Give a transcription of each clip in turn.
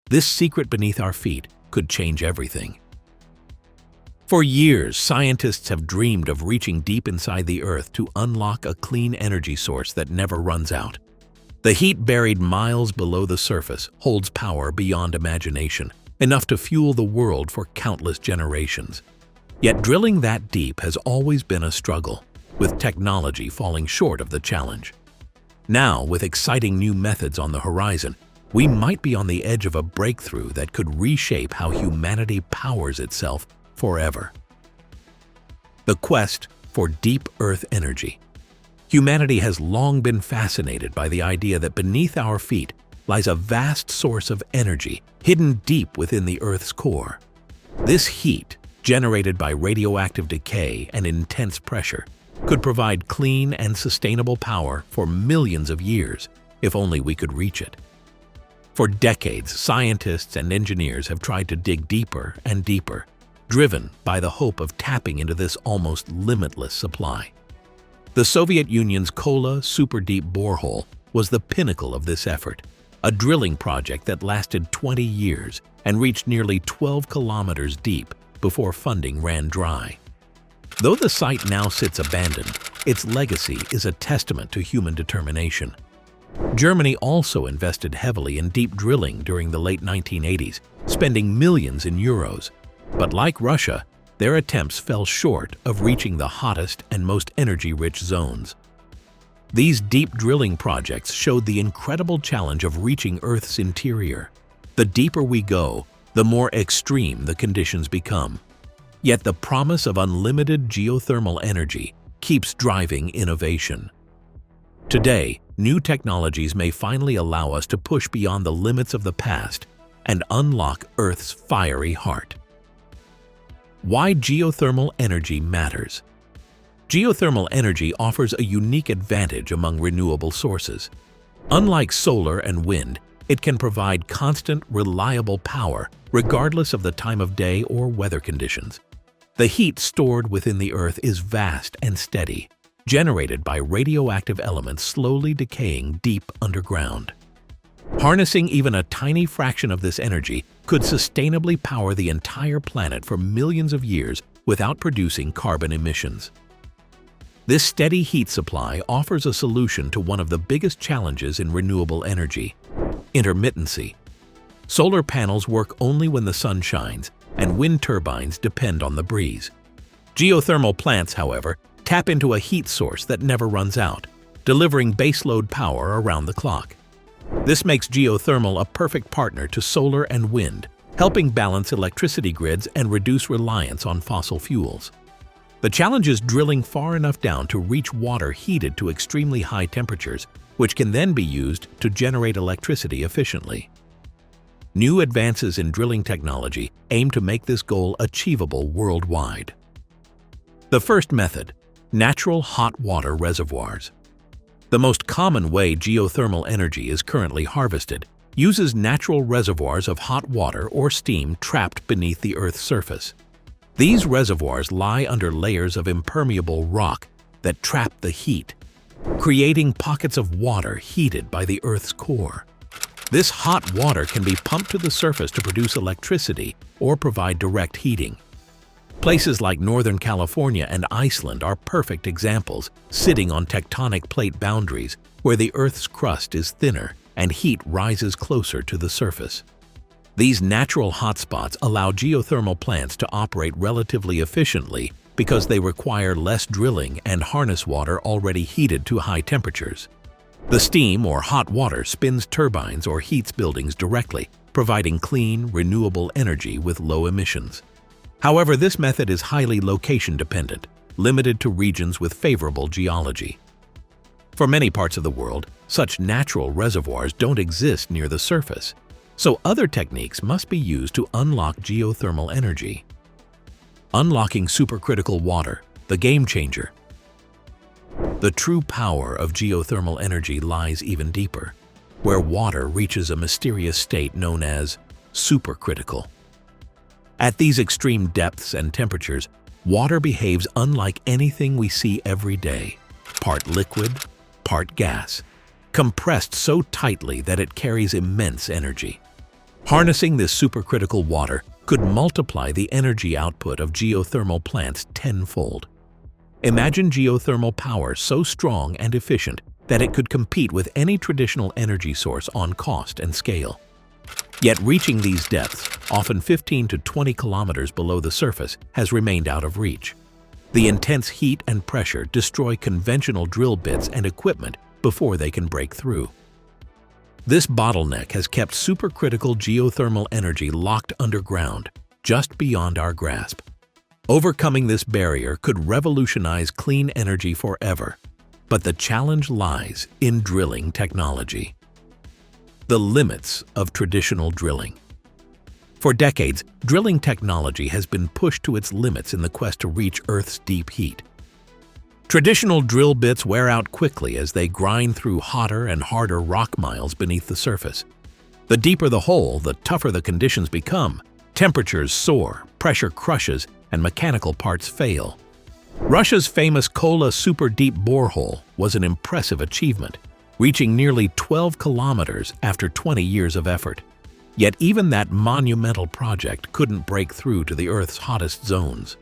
This secret beneath our feet could change everything. For years, scientists have dreamed of reaching deep inside the Earth to unlock a clean energy source that never runs out. The heat buried miles below the surface holds power beyond imagination, enough to fuel the world for countless generations. Yet drilling that deep has always been a struggle, with technology falling short of the challenge. Now, with exciting new methods on the horizon, we might be on the edge of a breakthrough that could reshape how humanity powers itself forever. The quest for deep Earth energy. Humanity has long been fascinated by the idea that beneath our feet lies a vast source of energy hidden deep within the Earth's core. This heat, generated by radioactive decay and intense pressure, could provide clean and sustainable power for millions of years, if only we could reach it. For decades, scientists and engineers have tried to dig deeper and deeper, driven by the hope of tapping into this almost limitless supply. The Soviet Union's Kola super deep borehole was the pinnacle of this effort, a drilling project that lasted 20 years and reached nearly 12 kilometers deep before funding ran dry. Though the site now sits abandoned, its legacy is a testament to human determination. Germany also invested heavily in deep drilling during the late 1980s, spending millions in euros. But like Russia, their attempts fell short of reaching the hottest and most energy-rich zones. These deep drilling projects showed the incredible challenge of reaching Earth's interior. The deeper we go, the more extreme the conditions become. Yet the promise of unlimited geothermal energy keeps driving innovation. Today, new technologies may finally allow us to push beyond the limits of the past and unlock Earth's fiery heart. Why geothermal energy matters. Geothermal energy offers a unique advantage among renewable sources. Unlike solar and wind, it can provide constant, reliable power regardless of the time of day or weather conditions. The heat stored within the Earth is vast and steady, generated by radioactive elements slowly decaying deep underground. Harnessing even a tiny fraction of this energy could sustainably power the entire planet for millions of years without producing carbon emissions. This steady heat supply offers a solution to one of the biggest challenges in renewable energy: intermittency. Solar panels work only when the sun shines, and wind turbines depend on the breeze. Geothermal plants, however, tap into a heat source that never runs out, delivering baseload power around the clock. This makes geothermal a perfect partner to solar and wind, helping balance electricity grids and reduce reliance on fossil fuels. The challenge is drilling far enough down to reach water heated to extremely high temperatures, which can then be used to generate electricity efficiently. New advances in drilling technology aim to make this goal achievable worldwide. The first method: natural hot water reservoirs. The most common way geothermal energy is currently harvested uses natural reservoirs of hot water or steam trapped beneath the Earth's surface. These reservoirs lie under layers of impermeable rock that trap the heat, creating pockets of water heated by the Earth's core. This hot water can be pumped to the surface to produce electricity or provide direct heating. Places like Northern California and Iceland are perfect examples, sitting on tectonic plate boundaries where the Earth's crust is thinner and heat rises closer to the surface. These natural hotspots allow geothermal plants to operate relatively efficiently because they require less drilling and harness water already heated to high temperatures. The steam or hot water spins turbines or heats buildings directly, providing clean, renewable energy with low emissions. However, this method is highly location-dependent, limited to regions with favorable geology. For many parts of the world, such natural reservoirs don't exist near the surface, so other techniques must be used to unlock geothermal energy. Unlocking supercritical water, the game changer. The true power of geothermal energy lies even deeper, where water reaches a mysterious state known as supercritical. At these extreme depths and temperatures, water behaves unlike anything we see every day, part liquid, part gas, compressed so tightly that it carries immense energy. Harnessing this supercritical water could multiply the energy output of geothermal plants tenfold. Imagine geothermal power so strong and efficient that it could compete with any traditional energy source on cost and scale. Yet reaching these depths, often 15 to 20 kilometers below the surface, has remained out of reach. The intense heat and pressure destroy conventional drill bits and equipment before they can break through. This bottleneck has kept supercritical geothermal energy locked underground, just beyond our grasp. Overcoming this barrier could revolutionize clean energy forever, but the challenge lies in drilling technology. The limits of traditional drilling. For decades, drilling technology has been pushed to its limits in the quest to reach Earth's deep heat. Traditional drill bits wear out quickly as they grind through hotter and harder rock miles beneath the surface. The deeper the hole, the tougher the conditions become. Temperatures soar, pressure crushes, and mechanical parts fail. Russia's famous Kola super deep borehole was an impressive achievement, reaching nearly 12 kilometers after 20 years of effort. Yet even that monumental project couldn't break through to the Earth's hottest zones.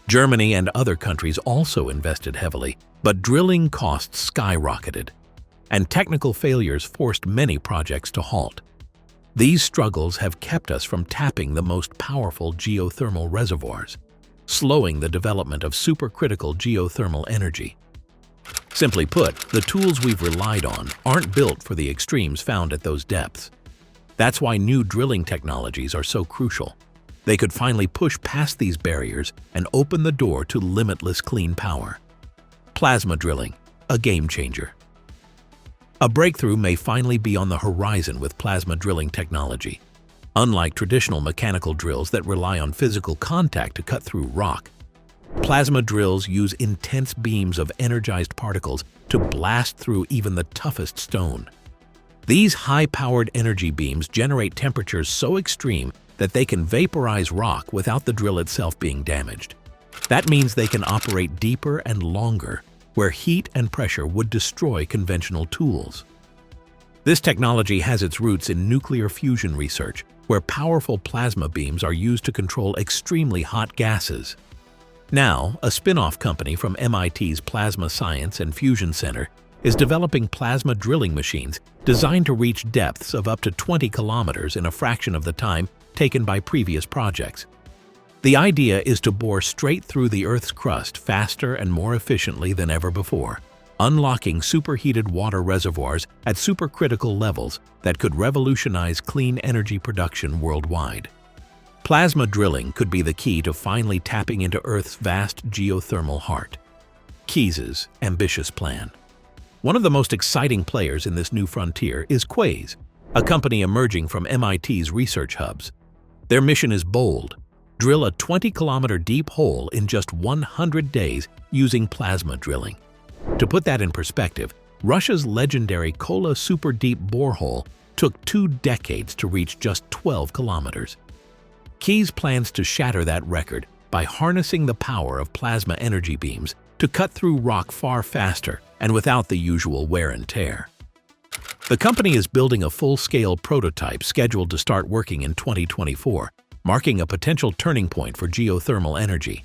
Germany and other countries also invested heavily, but drilling costs skyrocketed, and technical failures forced many projects to halt. These struggles have kept us from tapping the most powerful geothermal reservoirs, slowing the development of supercritical geothermal energy. Simply put, the tools we've relied on aren't built for the extremes found at those depths. That's why new drilling technologies are so crucial. They could finally push past these barriers and open the door to limitless clean power. Plasma drilling, a game changer. A breakthrough may finally be on the horizon with plasma drilling technology. Unlike traditional mechanical drills that rely on physical contact to cut through rock, plasma drills use intense beams of energized particles to blast through even the toughest stone. These high-powered energy beams generate temperatures so extreme that they can vaporize rock without the drill itself being damaged. That means they can operate deeper and longer, where heat and pressure would destroy conventional tools. This technology has its roots in nuclear fusion research, where powerful plasma beams are used to control extremely hot gases. Now, a spin-off company from MIT's Plasma Science and Fusion Center is developing plasma drilling machines designed to reach depths of up to 20 kilometers in a fraction of the time taken by previous projects. The idea is to bore straight through the Earth's crust faster and more efficiently than ever before, unlocking superheated water reservoirs at supercritical levels that could revolutionize clean energy production worldwide. Plasma drilling could be the key to finally tapping into Earth's vast geothermal heart. Keyes' ambitious plan. One of the most exciting players in this new frontier is Keyes, a company emerging from MIT's research hubs. Their mission is bold: drill a 20-kilometer deep hole in just 100 days using plasma drilling. To put that in perspective, Russia's legendary Kola super deep borehole took 2 decades to reach just 12 kilometers. Keyes plans to shatter that record by harnessing the power of plasma energy beams to cut through rock far faster and without the usual wear and tear. The company is building a full-scale prototype scheduled to start working in 2024, marking a potential turning point for geothermal energy.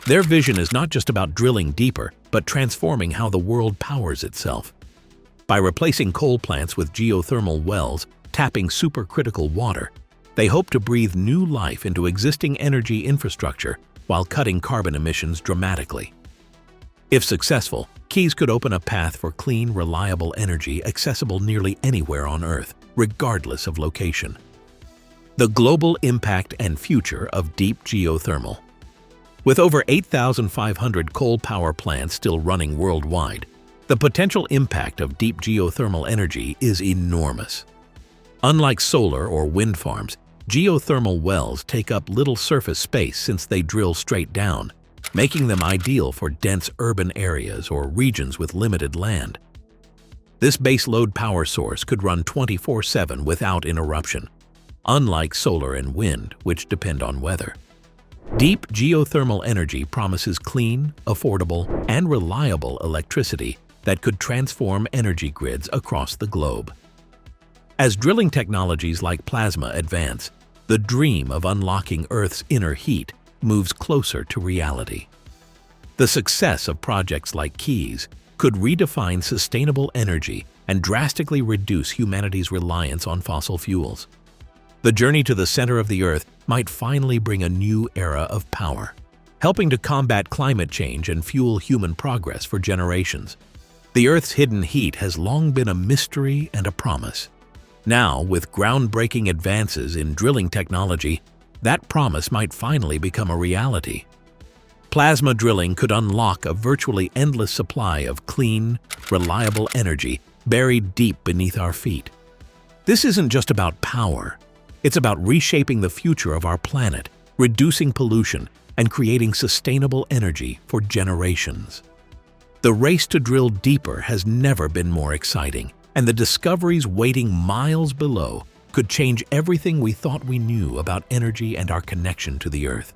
Their vision is not just about drilling deeper, but transforming how the world powers itself. By replacing coal plants with geothermal wells, tapping supercritical water, they hope to breathe new life into existing energy infrastructure while cutting carbon emissions dramatically. If successful, Keyes could open a path for clean, reliable energy accessible nearly anywhere on Earth, regardless of location. The global impact and future of deep geothermal. With over 8,500 coal power plants still running worldwide, the potential impact of deep geothermal energy is enormous. Unlike solar or wind farms, geothermal wells take up little surface space since they drill straight down, making them ideal for dense urban areas or regions with limited land. This baseload power source could run 24/7 without interruption, unlike solar and wind, which depend on weather. Deep geothermal energy promises clean, affordable, and reliable electricity that could transform energy grids across the globe. As drilling technologies like plasma advance, the dream of unlocking Earth's inner heat moves closer to reality. The success of projects like Keys could redefine sustainable energy and drastically reduce humanity's reliance on fossil fuels. The journey to the center of the Earth might finally bring a new era of power, helping to combat climate change and fuel human progress for generations. The Earth's hidden heat has long been a mystery and a promise. Now, with groundbreaking advances in drilling technology, that promise might finally become a reality. Plasma drilling could unlock a virtually endless supply of clean, reliable energy buried deep beneath our feet. This isn't just about power. It's about reshaping the future of our planet, reducing pollution, and creating sustainable energy for generations. The race to drill deeper has never been more exciting, and the discoveries waiting miles below could change everything we thought we knew about energy and our connection to the Earth.